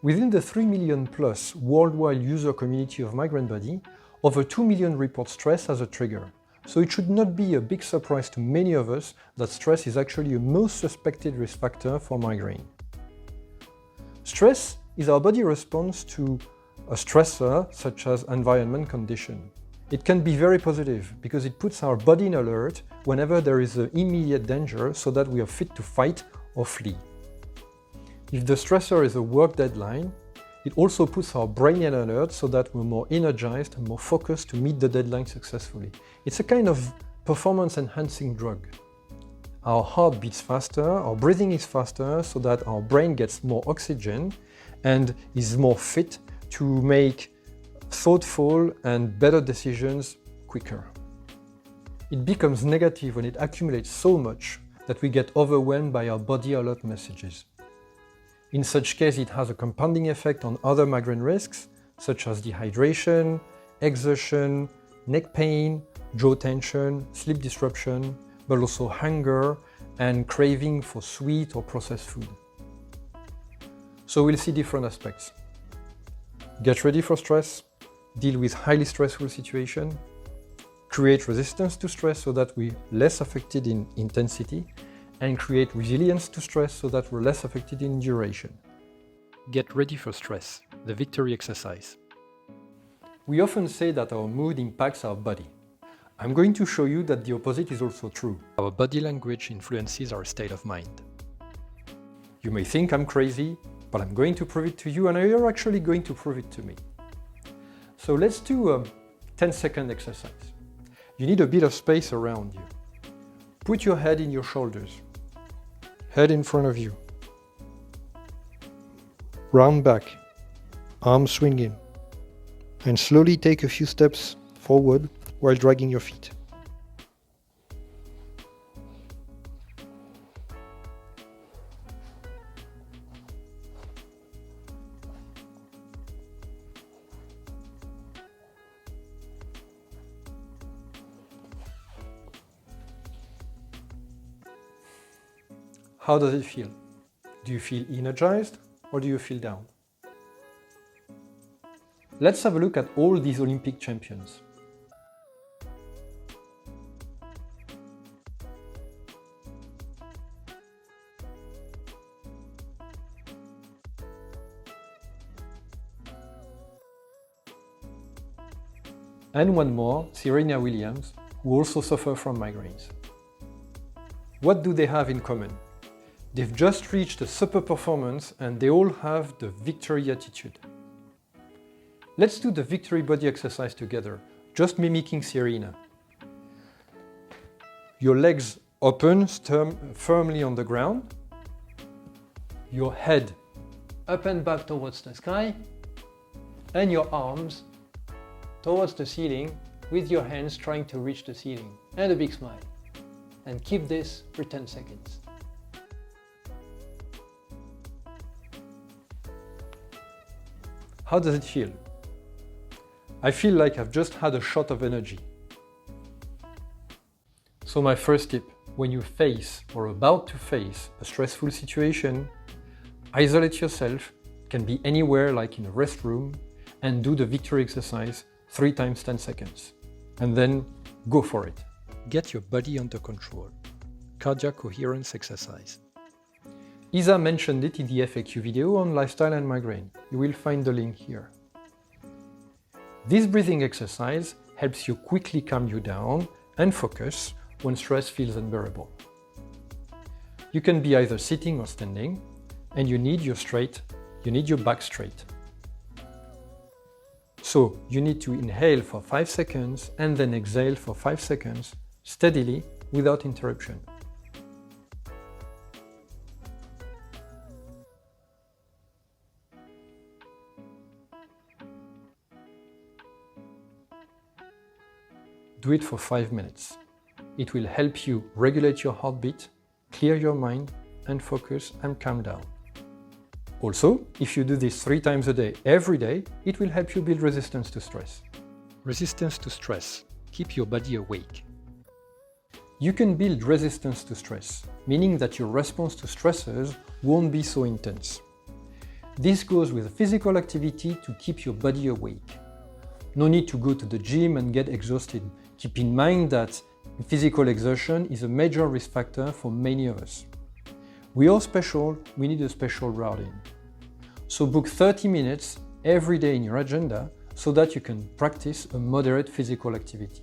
Within the 3 million plus worldwide user community of Migraine Buddy, over 2 million report stress as a trigger. So it should not be a big surprise to many of us that stress is actually a most suspected risk factor for migraine. Stress is our body response to a stressor such as environment condition. It can be very positive because it puts our body in alert whenever there is an immediate danger so that we are fit to fight or flee. If the stressor is a work deadline, it also puts our brain in alert so that we're more energized and more focused to meet the deadline successfully. It's a kind of performance-enhancing drug. Our heart beats faster, our breathing is faster so that our brain gets more oxygen and is more fit to make thoughtful and better decisions quicker. It becomes negative when it accumulates so much that we get overwhelmed by our body alert messages. In such case, it has a compounding effect on other migraine risks, such as dehydration, exertion, neck pain, jaw tension, sleep disruption, but also hunger and craving for sweet or processed food. So we'll see different aspects. Get ready for stress, deal with highly stressful situations, create resistance to stress so that we're less affected in intensity, and create resilience to stress so that we're less affected in duration. Get ready for stress, the victory exercise. We often say that our mood impacts our body. I'm going to show you that the opposite is also true. Our body language influences our state of mind. You may think I'm crazy, but I'm going to prove it to you, and you're actually going to prove it to me. So let's do a 10-second exercise. You need a bit of space around you. Put your head in your shoulders. Head in front of you. Round back, arms swinging, and slowly take a few steps forward while dragging your feet. How does it feel? Do you feel energized or do you feel down? Let's have a look at all these Olympic champions. And one more, Serena Williams, who also suffer from migraines. What do they have in common? They've just reached a super performance and they all have the victory attitude. Let's do the victory body exercise together, just mimicking Serena. Your legs open, firmly on the ground. Your head up and back towards the sky. And your arms towards the ceiling with your hands trying to reach the ceiling. And a big smile. And keep this for 10 seconds. How does it feel? I feel like I've just had a shot of energy. So my first tip, when you face or about to face a stressful situation, isolate yourself, can be anywhere like in a restroom, and do the victory exercise 3 times 10 seconds. And then go for it. Get your body under control. Cardiac coherence exercise. Isa mentioned it in the FAQ video on lifestyle and migraine. You will find the link here. This breathing exercise helps you quickly calm you down and focus when stress feels unbearable. You can be either sitting or standing, and you need your back straight. So you need to inhale for 5 seconds and then exhale for 5 seconds steadily without interruption. Do it for 5 minutes. It will help you regulate your heartbeat, clear your mind, and focus and calm down. Also, if you do this 3 times a day, every day, it will help you build resistance to stress. Resistance to stress. Keep your body awake. You can build resistance to stress, meaning that your response to stressors won't be so intense. This goes with physical activity to keep your body awake. No need to go to the gym and get exhausted. Keep in mind that physical exertion is a major risk factor for many of us. We are special, we need a special routine. So book 30 minutes every day in your agenda so that you can practice a moderate physical activity.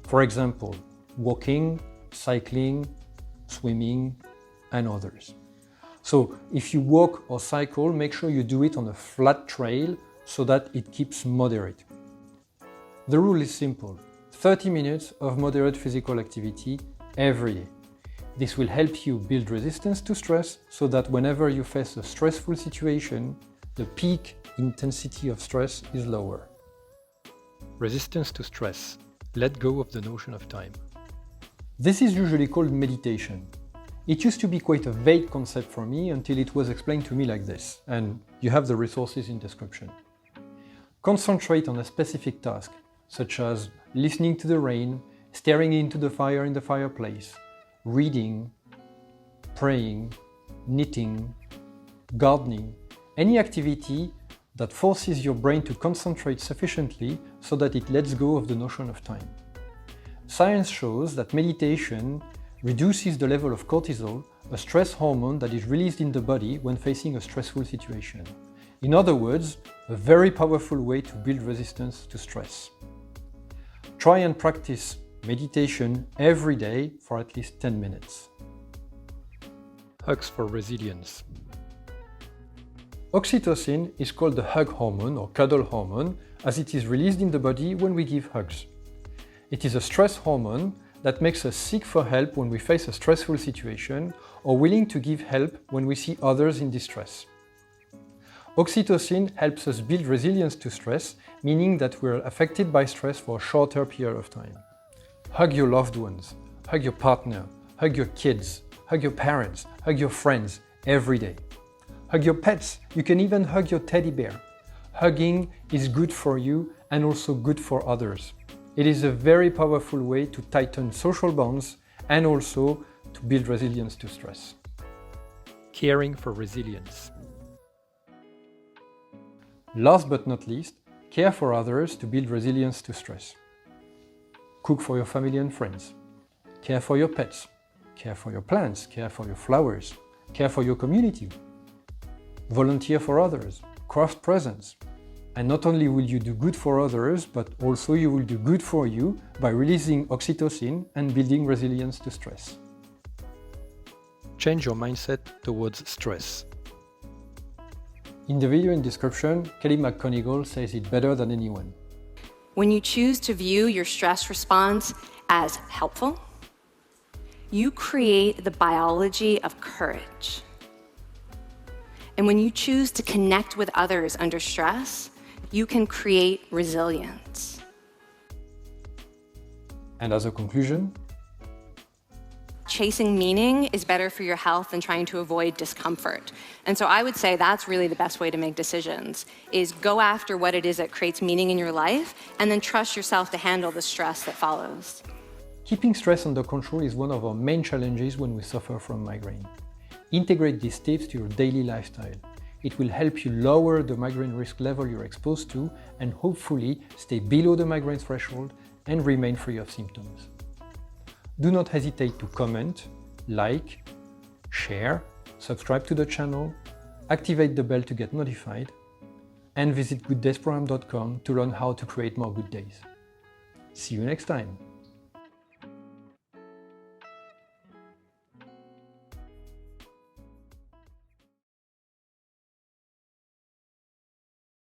For example, walking, cycling, swimming, and others. So if you walk or cycle, make sure you do it on a flat trail so that it keeps moderate. The rule is simple: 30 minutes of moderate physical activity every day. This will help you build resistance to stress so that whenever you face a stressful situation, the peak intensity of stress is lower. Resistance to stress. Let go of the notion of time. This is usually called meditation. It used to be quite a vague concept for me until it was explained to me like this, and you have the resources in description. Concentrate on a specific task, such as listening to the rain, staring into the fire in the fireplace, reading, praying, knitting, gardening, any activity that forces your brain to concentrate sufficiently so that it lets go of the notion of time. Science shows that meditation reduces the level of cortisol, a stress hormone that is released in the body when facing a stressful situation. In other words, a very powerful way to build resistance to stress. Try and practice meditation every day for at least 10 minutes. Hugs for resilience. Oxytocin is called the hug hormone or cuddle hormone as it is released in the body when we give hugs. It is a stress hormone that makes us seek for help when we face a stressful situation or willing to give help when we see others in distress. Oxytocin helps us build resilience to stress, meaning that we're affected by stress for a shorter period of time. Hug your loved ones, hug your partner, hug your kids, hug your parents, hug your friends every day. Hug your pets, you can even hug your teddy bear. Hugging is good for you and also good for others. It is a very powerful way to tighten social bonds and also to build resilience to stress. Caring for resilience. Last but not least, care for others to build resilience to stress. Cook for your family and friends. Care for your pets. Care for your plants. Care for your flowers. Care for your community. Volunteer for others. Craft presents. And not only will you do good for others, but also you will do good for you by releasing oxytocin and building resilience to stress. Change your mindset towards stress. In the video in description, Kelly McGonigal says it better than anyone. When you choose to view your stress response as helpful, you create the biology of courage. And when you choose to connect with others under stress, you can create resilience. And as a conclusion, chasing meaning is better for your health than trying to avoid discomfort. And so I would say that's really the best way to make decisions, is go after what it is that creates meaning in your life and then trust yourself to handle the stress that follows. Keeping stress under control is one of our main challenges when we suffer from migraine. Integrate these tips to your daily lifestyle. It will help you lower the migraine risk level you're exposed to and hopefully stay below the migraine threshold and remain free of symptoms. Do not hesitate to comment, like, share, subscribe to the channel, activate the bell to get notified, and visit gooddaysprogram.com to learn how to create more good days. See you next time!